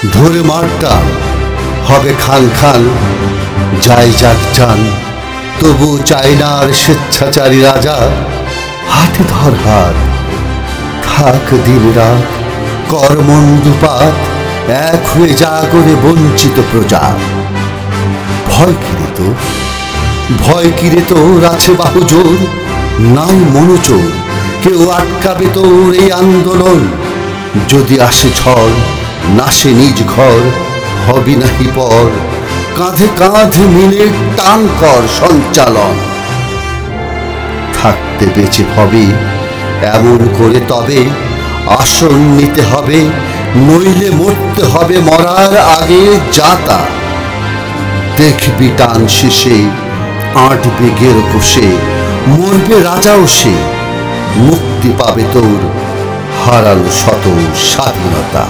ধরে মারটা হবে খান খান, যাই যাক যান, তবু চাই না আর স্বেচ্ছাচারী রাজা। হাতে ধর হাত, থাক দিন রাত, কর্মণ্ডুপাত, এক হয়ে জাগরে বঞ্চিত প্রজা। ভয় কিরে তোর, ভয় কিরে তোর, আছে বাহু জোর, নাই মনোজোর, কেউ আটকাবে তোর এই আন্দোলন। যদি আসে ঝড়, নাসে নিজ ঘর, হবি নাহি পর, কাঁধে কাঁধ মিলে টান কর সঞ্চালন। থাকতে বেঁচে হবে এমন করে তবে আসন নিতে হবে, নইলে মরতে হবে মরার আগে যাতা। দেখবি টান শেষে আঁটবে গের কোষে, মরবে রাজাও সে, মুক্তি পাবে তোর হারানো শত স্বাধীনতা।